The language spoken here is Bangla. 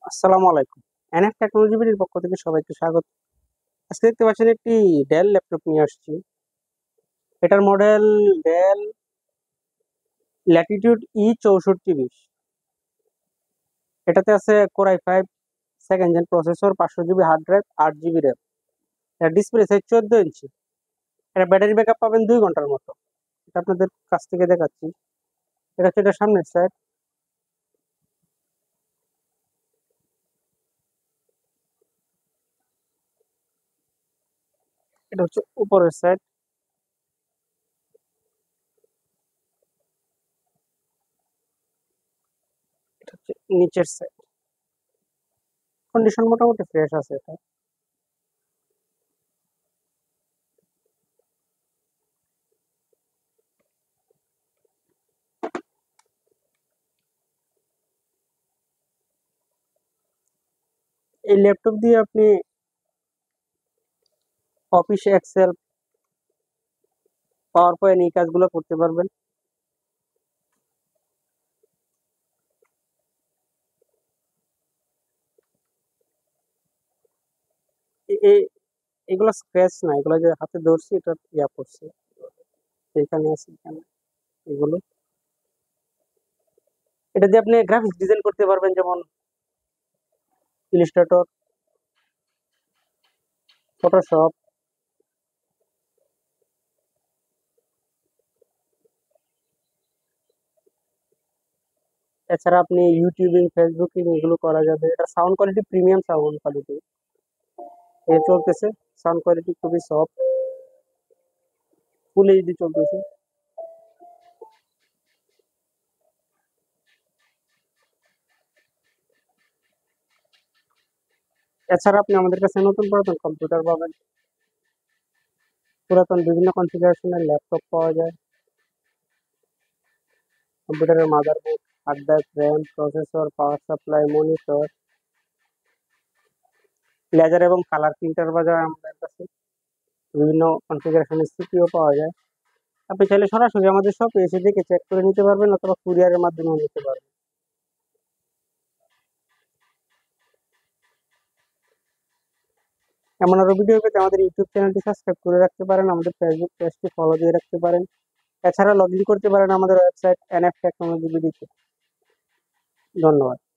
আসসালামু আলাইকুম। এনএফ টেকনোলজি বিডির পক্ষ থেকে সবাইকে স্বাগত। আজকে দেখতে পাচ্ছেন একটি ডেল ল্যাপটপ নিয়ে আসছি। এটার মডেল ডেল ল্যাটিটিউড E6420। এটাতে আছে core i5 second gen processor, 500 GB hard drive, 8 GB RAM. এর ডিসপ্লে সাইজ 14 ইঞ্চি। এটা ব্যাটারি ব্যাকআপ পাবেন 2 ঘন্টার মতো। এটা আপনাদের কাছ থেকে দেখাচ্ছি। এটা হচ্ছে এটা সামনের সাইড, এটা হচ্ছে উপরের সাইড, এটা হচ্ছে নিচের সাইড। কন্ডিশন মোটামুটি ফ্রেশ আছে এটা। এই ল্যাপটপ দিয়ে আপনি অফিস, এক্সেল, পাওয়ার পয়েন্ট এই কাজগুলো করতে পারবেন। এ- এ- এগুলো স্ক্র্যাচ না, এগুলো যে হাতে ধরছি এটা ইয়া করছে, এখানে আছে এখানে এগুলো। এটা দিয়ে আপনি গ্রাফিক্স ডিজাইন করতে পারবেন, যেমন ইলিস্ট্রেটর, ফটোশপ। এছাড়া আপনি ইউটিউবিং, ফেসবুকিং এগুলো করা যাবে। এটা sound quality premium sound quality এ চলতেছে। সাউন্ড কোয়ালিটি খুবই সফট, ফুল এইচডি চলতেছে। এছাড়া আপনি আমাদের কাছে নতুন পুরাতন কম্পিউটার পাবেন, পুরাতন বিভিন্ন কনফিগারেশনের ল্যাপটপ পাওয়া যায়। কম্পিউটারের motherboard, hard drive, RAM, processor, power supply, monitor, laser এবং কালার প্রিন্টার পাওয়া যায় আমাদের কাছে। বিভিন্ন কনফিগারেশনের সিপিইউ পাওয়া যায়। আপনি চাইলে সরাসরি আমাদের শপে এসে দেখে চেক করে নিতে পারবেন, অথবা কুরিয়ারের মাধ্যমেও নিতে পারবেন। এমন আরো ভিডিও পেতে আমাদের ইউটিউব চ্যানেলটি সাবস্ক্রাইব করে রাখতে পারেন, আমাদের ফেসবুক পেজটি ফলো দিয়ে রাখতে পারেন। এছাড়া লগ ইন করতে পারেন আমাদের ওয়েবসাইট এনএফ টেকনোলজি বিডিতে। ধন্যবাদ।